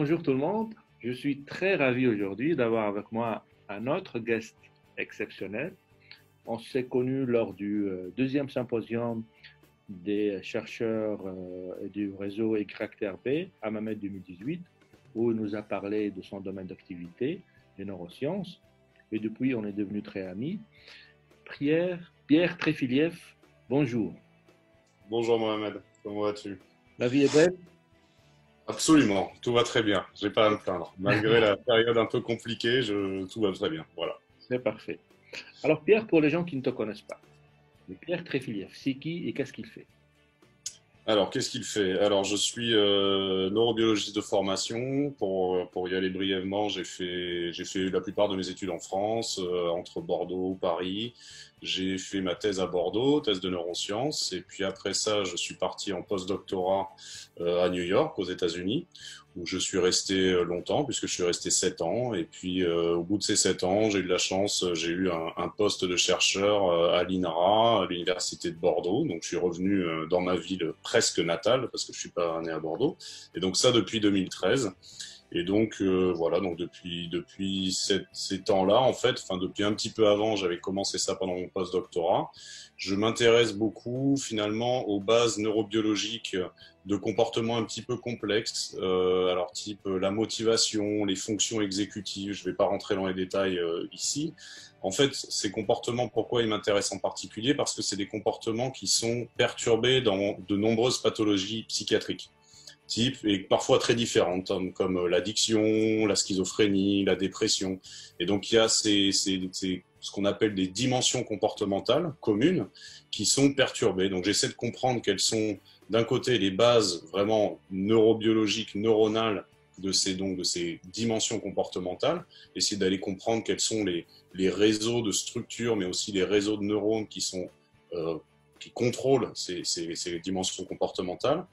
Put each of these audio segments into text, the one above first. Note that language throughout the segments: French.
Bonjour tout le monde, je suis très ravi aujourd'hui d'avoir avec moi un autre guest exceptionnel. On s'est connus lors du deuxième symposium des chercheurs et du réseau YRB à Mamet 2018, où il nous a parlé de son domaine d'activité, les neurosciences, et depuis on est devenus très amis. Pierre Tréfiliev, bonjour. Bonjour Mohamed, comment vas-tu? La vie est belle? Absolument, tout va très bien, j'ai pas à me plaindre. Malgré la période un peu compliquée, tout va très bien. Voilà. C'est parfait. Alors Pierre, pour les gens qui ne te connaissent pas, Pierre Tréfiliev, c'est qui et qu'est-ce qu'il fait? Alors, qu'est-ce qu'il fait? Alors, je suis neurobiologiste de formation. Pour y aller brièvement, j'ai fait la plupart de mes études en France, entre Bordeaux, Paris. J'ai fait ma thèse à Bordeaux, thèse de neurosciences. Et puis après ça, je suis parti en post-doctorat à New York, aux États-Unis, où je suis resté longtemps, puisque je suis resté 7 ans. Et puis, au bout de ces 7 ans, j'ai eu de la chance, j'ai eu un poste de chercheur à l'INRA, à l'Université de Bordeaux. Donc, je suis revenu dans ma ville presque natale, parce que je suis pas né à Bordeaux. Et donc, ça depuis 2013. Et donc voilà, donc depuis ces temps-là, en fait, enfin depuis un petit peu avant, j'avais commencé ça pendant mon post-doctorat. Je m'intéresse beaucoup finalement aux bases neurobiologiques de comportements un petit peu complexes, alors type la motivation, les fonctions exécutives. Je ne vais pas rentrer dans les détails ici. En fait, ces comportements, pourquoi ils m'intéressent en particulier? Parce que c'est des comportements qui sont perturbés dans de nombreuses pathologies psychiatriques types et parfois très différentes, comme l'addiction, la schizophrénie, la dépression. Et donc il y a ce qu'on appelle des dimensions comportementales communes qui sont perturbées. Donc j'essaie de comprendre quelles sont d'un côté les bases vraiment neurobiologiques, neuronales de ces dimensions comportementales, essayer d'aller comprendre quels sont les réseaux de structures, mais aussi les réseaux de neurones qui contrôlent ces dimensions comportementales.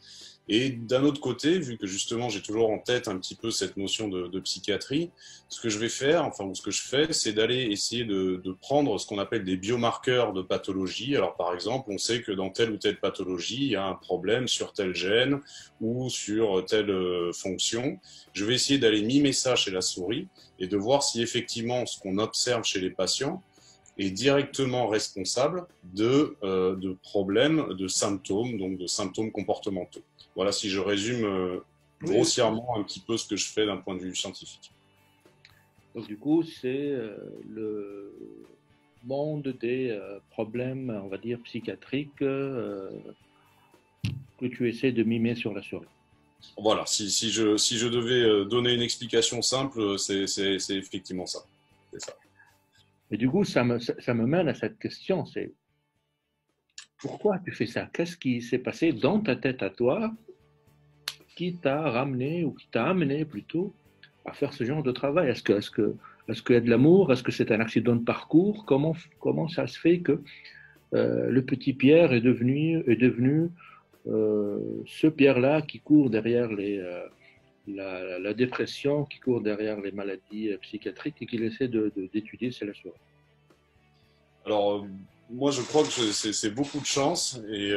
Et d'un autre côté, vu que justement j'ai toujours en tête un petit peu cette notion de psychiatrie, ce que je vais faire, enfin ou ce que je fais, c'est d'aller essayer de prendre ce qu'on appelle des biomarqueurs de pathologie. Alors par exemple, on sait que dans telle ou telle pathologie, il y a un problème sur tel gène ou sur telle fonction. Je vais essayer d'aller mimer ça chez la souris et de voir si effectivement ce qu'on observe chez les patients est directement responsable de problèmes, de symptômes, donc de symptômes comportementaux. Voilà, si je résume Oui. grossièrement un petit peu ce que je fais d'un point de vue scientifique. Donc du coup, c'est le monde des problèmes, on va dire, psychiatriques que tu essaies de mimer sur la souris. Voilà, si je devais donner une explication simple, c'est effectivement ça. C'est ça. Et du coup, ça me mène à cette question, c'est pourquoi tu fais ça? Qu'est-ce qui s'est passé dans ta tête à toi qui t'a ramené ou qui t'a amené plutôt à faire ce genre de travail? Est-ce qu'il y a de l'amour? Est-ce que c'est un accident de parcours? Comment ça se fait que le petit Pierre est devenu ce Pierre-là qui court derrière la dépression, qui court derrière les maladies psychiatriques et qui essaie d'étudier chez la souris? Alors, moi, je crois que c'est beaucoup de chance et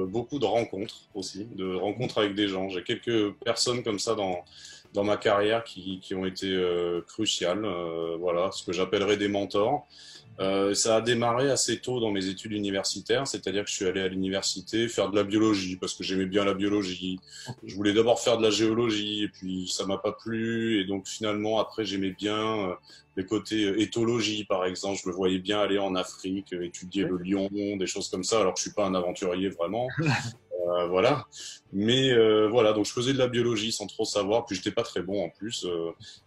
beaucoup de rencontres aussi, de rencontres avec des gens. J'ai quelques personnes comme ça dans ma carrière qui ont été cruciales, voilà, ce que j'appellerais des mentors. Ça a démarré assez tôt dans mes études universitaires, c'est-à-dire que je suis allé à l'université faire de la biologie parce que j'aimais bien la biologie. Je voulais d'abord faire de la géologie et puis ça m'a pas plu et donc finalement après j'aimais bien les côtés éthologie par exemple. Je me voyais bien aller en Afrique, étudier le lion, des choses comme ça. Alors que je suis pas un aventurier vraiment, voilà. Mais voilà, donc je faisais de la biologie sans trop savoir, puis j'étais pas très bon en plus.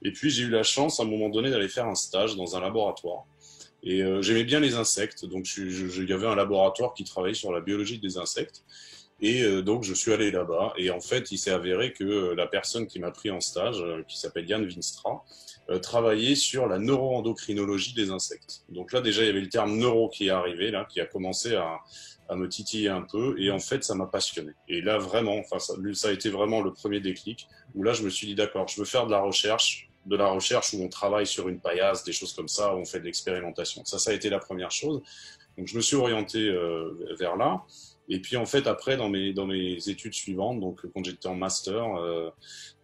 Et puis j'ai eu la chance à un moment donné d'aller faire un stage dans un laboratoire. Et j'aimais bien les insectes, donc il y avait un laboratoire qui travaillait sur la biologie des insectes. Et donc je suis allé là-bas. Et en fait, il s'est avéré que la personne qui m'a pris en stage, qui s'appelle Yann Winstra, travaillait sur la neuroendocrinologie des insectes. Donc là, déjà, il y avait le terme neuro qui est arrivé, là, qui a commencé à me titiller un peu. Et en fait, ça m'a passionné. Et là, vraiment, enfin, ça a été vraiment le premier déclic, où là, je me suis dit, d'accord, je veux faire de la recherche où on travaille sur une paillasse, des choses comme ça, où on fait de l'expérimentation. Ça a été la première chose. Donc, je me suis orienté vers là. Et puis en fait après dans mes études suivantes, donc quand j'étais en master,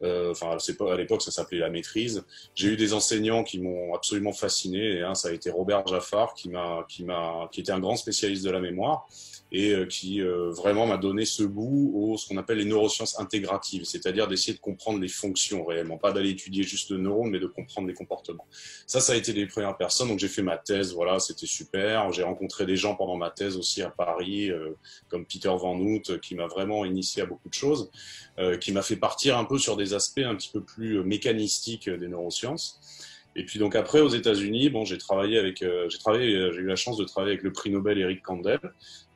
enfin c'est pas à l'époque ça s'appelait la maîtrise, j'ai eu des enseignants qui m'ont absolument fasciné. Et ça a été Robert Jaffar qui était un grand spécialiste de la mémoire et qui vraiment m'a donné ce goût au ce qu'on appelle les neurosciences intégratives, c'est-à-dire d'essayer de comprendre les fonctions réellement, pas d'aller étudier juste le neurone, mais de comprendre les comportements. Ça a été les premières personnes. Donc j'ai fait ma thèse, voilà, c'était super. J'ai rencontré des gens pendant ma thèse aussi à Paris, comme Peter Van Hout, qui m'a vraiment initié à beaucoup de choses, qui m'a fait partir un peu sur des aspects un petit peu plus mécanistiques des neurosciences. Et puis donc après aux États-Unis, bon, j'ai eu la chance de travailler avec le prix Nobel Eric Kandel,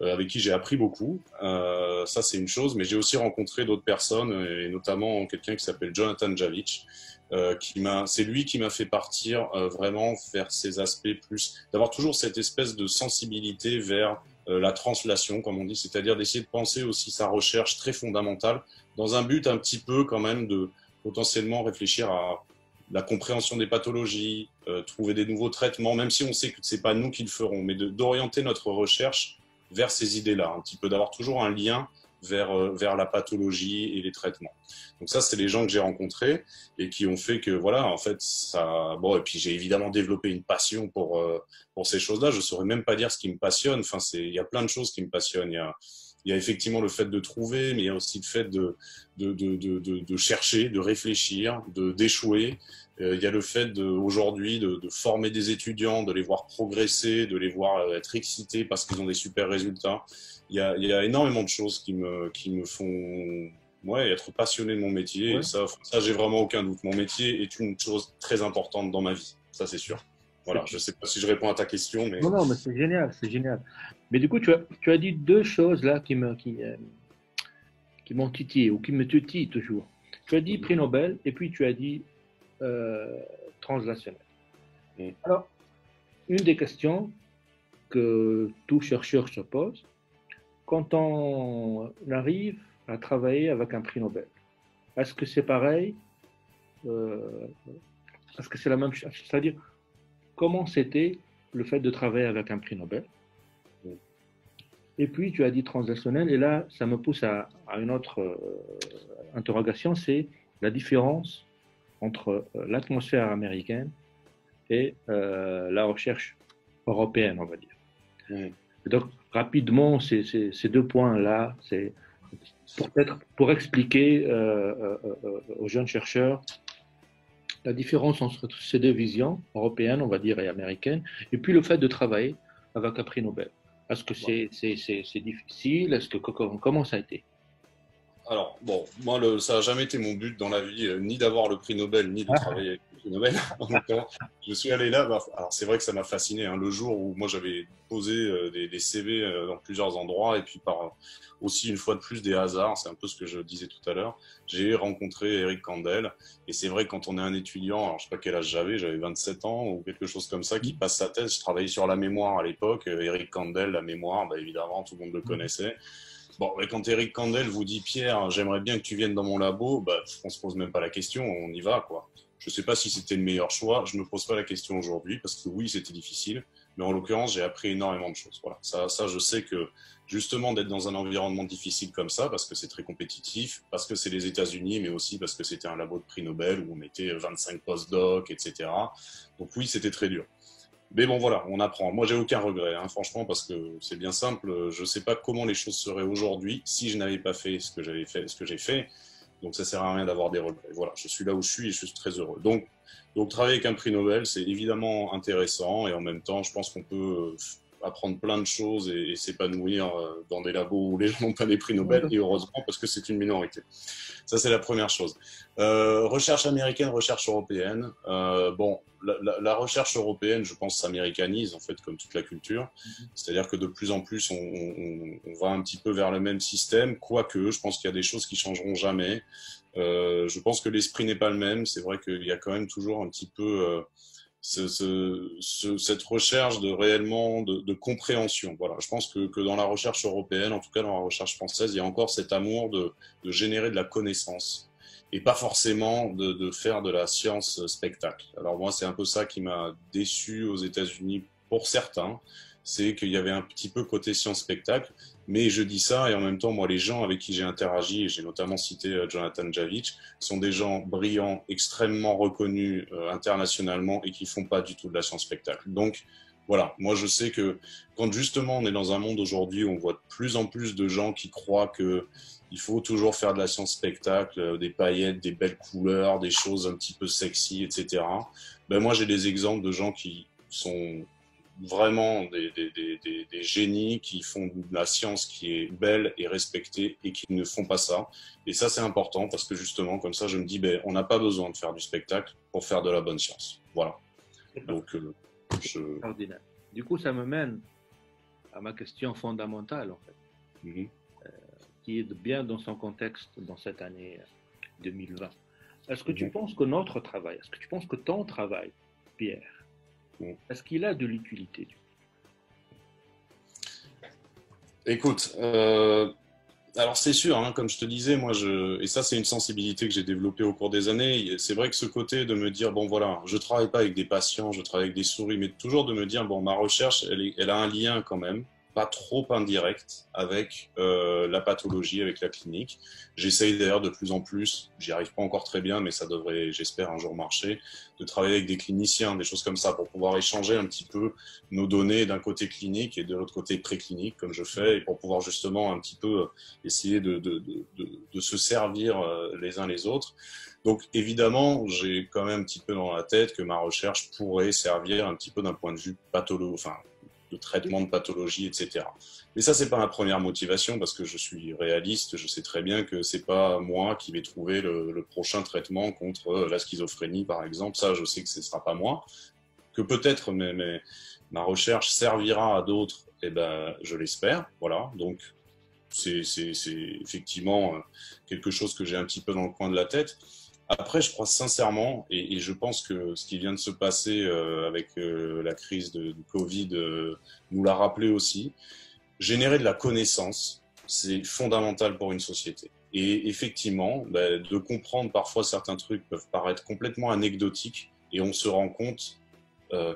avec qui j'ai appris beaucoup. Ça c'est une chose, mais j'ai aussi rencontré d'autres personnes, et notamment quelqu'un qui s'appelle Jonathan Javich, c'est lui qui m'a fait partir vraiment vers ces aspects plus, d'avoir toujours cette espèce de sensibilité vers la translation, comme on dit, c'est-à-dire d'essayer de penser aussi sa recherche très fondamentale dans un but un petit peu quand même de potentiellement réfléchir à la compréhension des pathologies, trouver des nouveaux traitements, même si on sait que c'est pas nous qui le ferons, mais d'orienter notre recherche vers ces idées-là, un petit peu d'avoir toujours un lien vers la pathologie et les traitements. Donc ça, c'est les gens que j'ai rencontrés et qui ont fait que, voilà, en fait, ça... Bon, et puis j'ai évidemment développé une passion pour ces choses-là. Je saurais même pas dire ce qui me passionne. Enfin, il y a plein de choses qui me passionnent. Il y a effectivement le fait de trouver, mais il y a aussi le fait de chercher, de réfléchir, d'échouer. Il y a le fait aujourd'hui de former des étudiants, de les voir progresser, de les voir être excités parce qu'ils ont des super résultats. Il y a énormément de choses qui me font être passionné de mon métier. Ouais. Et ça, j'ai vraiment aucun doute. Mon métier est une chose très importante dans ma vie. Ça, c'est sûr. Voilà, je ne sais pas si je réponds à ta question, mais... Non, non, mais c'est génial, c'est génial. Mais du coup, tu as dit deux choses là qui m'ont titillé ou qui me titillent toujours. Tu as dit prix Nobel et puis tu as dit translationnel. Alors, une des questions que tout chercheur se pose, quand on arrive à travailler avec un prix Nobel, est-ce que c'est pareil est-ce que c'est la même chose? C'est-à-dire, comment c'était le fait de travailler avec un prix Nobel? Et puis, tu as dit translationnel, et là, ça me pousse à une autre interrogation, c'est la différence entre l'atmosphère américaine et la recherche européenne, on va dire. Et donc, rapidement, ces deux points-là, c'est peut-être pour expliquer aux jeunes chercheurs la différence entre ces deux visions, européenne, on va dire, et américaine, et puis le fait de travailler avec un prix Nobel. Est-ce que c'est difficile? Comment ça a été? Alors, bon, moi, ça n'a jamais été mon but dans la vie, ni d'avoir le prix Nobel, ni de travailler avec le prix Nobel. Donc, je suis allé là. Alors, c'est vrai que ça m'a fasciné. Le jour où moi, j'avais posé des CV dans plusieurs endroits, et puis aussi, une fois de plus, des hasards, c'est un peu ce que je disais tout à l'heure, j'ai rencontré Eric Kandel. Et c'est vrai que quand on est un étudiant, alors je sais pas quel âge j'avais 27 ans ou quelque chose comme ça, qui passe sa thèse. Je travaillais sur la mémoire à l'époque. Eric Kandel, la mémoire, évidemment, tout le monde le connaissait. Bon, mais quand Eric Kandel vous dit Pierre, j'aimerais bien que tu viennes dans mon labo, on se pose même pas la question, on y va, quoi. Je sais pas si c'était le meilleur choix, je me pose pas la question aujourd'hui parce que oui, c'était difficile, mais en l'occurrence, j'ai appris énormément de choses. Voilà, ça, je sais que justement d'être dans un environnement difficile comme ça, parce que c'est très compétitif, parce que c'est les États-Unis, mais aussi parce que c'était un labo de prix Nobel où on était 25 post-doc, etc. Donc oui, c'était très dur. Mais bon, voilà, on apprend. Moi, j'ai aucun regret, franchement, parce que c'est bien simple. Je ne sais pas comment les choses seraient aujourd'hui si je n'avais pas fait ce que j'ai fait. Donc, ça ne sert à rien d'avoir des regrets. Voilà, je suis là où je suis et je suis très heureux. Donc travailler avec un prix Nobel, c'est évidemment intéressant et en même temps, je pense qu'on peut apprendre plein de choses et s'épanouir dans des labos où les gens n'ont pas des prix Nobel, et heureusement, parce que c'est une minorité. Ça, c'est la première chose. Recherche américaine, recherche européenne. Bon, la recherche européenne, je pense, s'américanise, en fait, comme toute la culture. C'est-à-dire que de plus en plus, on va un petit peu vers le même système, quoique, je pense qu'il y a des choses qui changeront jamais. Je pense que l'esprit n'est pas le même. C'est vrai qu'il y a quand même toujours un petit peu cette recherche de compréhension. Voilà. Je pense que dans la recherche européenne, en tout cas dans la recherche française, il y a encore cet amour de générer de la connaissance et pas forcément de faire de la science spectacle. Alors moi, c'est un peu ça qui m'a déçu aux États-Unis pour certains. c'est qu'il y avait un petit peu côté science-spectacle. Mais je dis ça, et en même temps, moi, les gens avec qui j'ai interagi, et j'ai notamment cité Jonathan Javic, sont des gens brillants, extrêmement reconnus internationalement, et qui font pas du tout de la science-spectacle. Donc, voilà, moi je sais que quand justement on est dans un monde aujourd'hui où on voit de plus en plus de gens qui croient que il faut toujours faire de la science-spectacle, des paillettes, des belles couleurs, des choses un petit peu sexy, etc. Ben moi j'ai des exemples de gens qui sont vraiment des génies, qui font de la science qui est belle et respectée et qui ne font pas ça. Et ça c'est important parce que justement comme ça je me dis ben, on n'a pas besoin de faire du spectacle pour faire de la bonne science. Voilà. Donc extraordinaire. Du coup, ça me mène à ma question fondamentale, en fait, qui est bien dans son contexte dans cette année 2020. Est-ce que tu penses que notre travail, est-ce que tu penses que ton travail, Pierre, est-ce qu'il a de l'utilité? Écoute, alors c'est sûr, hein, comme je te disais, et ça c'est une sensibilité que j'ai développée au cours des années. C'est vrai que ce côté de me dire, bon voilà, je travaille pas avec des patients, je travaille avec des souris, mais toujours de me dire, bon ma recherche, elle a un lien quand même, pas trop indirect avec la pathologie, avec la clinique. J'essaye d'ailleurs de plus en plus, j'y arrive pas encore très bien, mais ça devrait, j'espère, un jour marcher, de travailler avec des cliniciens, des choses comme ça, pour pouvoir échanger un petit peu nos données d'un côté clinique et de l'autre côté préclinique, comme je fais, et pour pouvoir justement un petit peu essayer de se servir les uns les autres. Donc évidemment, j'ai quand même un petit peu dans la tête que ma recherche pourrait servir un petit peu d'un point de vue pathologique, enfin, de traitement de pathologie, etc. Mais ça, c'est pas ma première motivation parce que je suis réaliste, je sais très bien que c'est pas moi qui vais trouver le prochain traitement contre la schizophrénie, par exemple. Ça, je sais que ce sera pas moi. Que peut-être ma recherche servira à d'autres, eh ben, je l'espère. Voilà. Donc, c'est effectivement quelque chose que j'ai un petit peu dans le coin de la tête. Après, je crois sincèrement, et je pense que ce qui vient de se passer avec la crise du Covid nous l'a rappelé aussi, générer de la connaissance, c'est fondamental pour une société. Et effectivement, de comprendre parfois certains trucs peuvent paraître complètement anecdotiques, et on se rend compte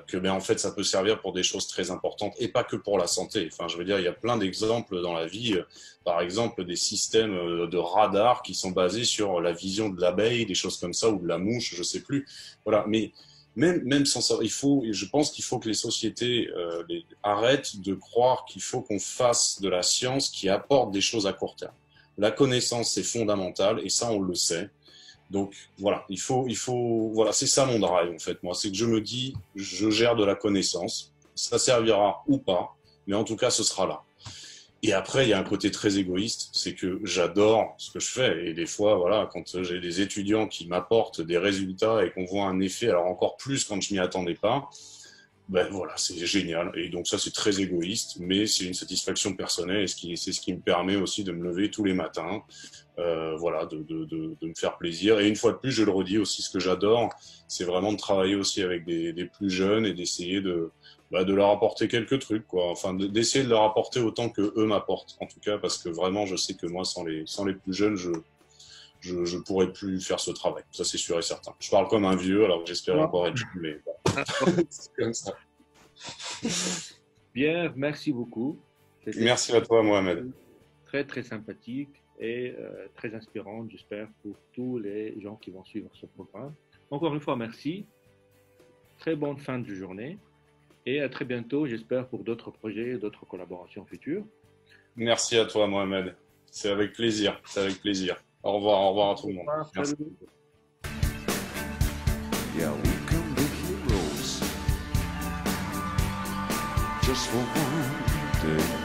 que en fait ça peut servir pour des choses très importantes et pas que pour la santé. Enfin, je veux dire, il y a plein d'exemples dans la vie, par exemple des systèmes de radar qui sont basés sur la vision de l'abeille, des choses comme ça, ou de la mouche, je sais plus. Voilà, mais même sans ça, je pense qu'il faut que les sociétés arrêtent de croire qu'il faut qu'on fasse de la science qui apporte des choses à court terme. La connaissance, c'est fondamental et ça, on le sait. Donc voilà, voilà, c'est ça mon drive en fait. Moi, c'est que je me dis, je gère de la connaissance, ça servira ou pas, mais en tout cas, ce sera là. Et après, il y a un côté très égoïste, c'est que j'adore ce que je fais. Et des fois, voilà, quand j'ai des étudiants qui m'apportent des résultats et qu'on voit un effet, alors encore plus quand je m'y attendais pas, ben voilà, c'est génial. Et donc ça, c'est très égoïste, mais c'est une satisfaction personnelle et c'est ce qui me permet aussi de me lever tous les matins, voilà, de me faire plaisir. Et une fois de plus, je le redis aussi, ce que j'adore, c'est vraiment de travailler aussi avec des plus jeunes et d'essayer de leur apporter quelques trucs, quoi. Enfin, d'essayer de leur apporter autant que eux m'apportent, en tout cas, parce que vraiment, je sais que moi, sans les plus jeunes, je pourrais plus faire ce travail. Ça, c'est sûr et certain. Je parle comme un vieux, alors que j'espère encore être jeune, mais bon. C'est comme ça. Pierre, merci beaucoup. Merci à toi, Mohamed. Très, très sympathique et très inspirante, j'espère, pour tous les gens qui vont suivre ce programme. Encore une fois, merci. Très bonne fin de journée et à très bientôt, j'espère, pour d'autres projets, d'autres collaborations futures. Merci à toi, Mohamed. C'est avec plaisir. C'est avec plaisir. Au revoir à tout le monde. Merci. Yeah, we can be heroes just for one day.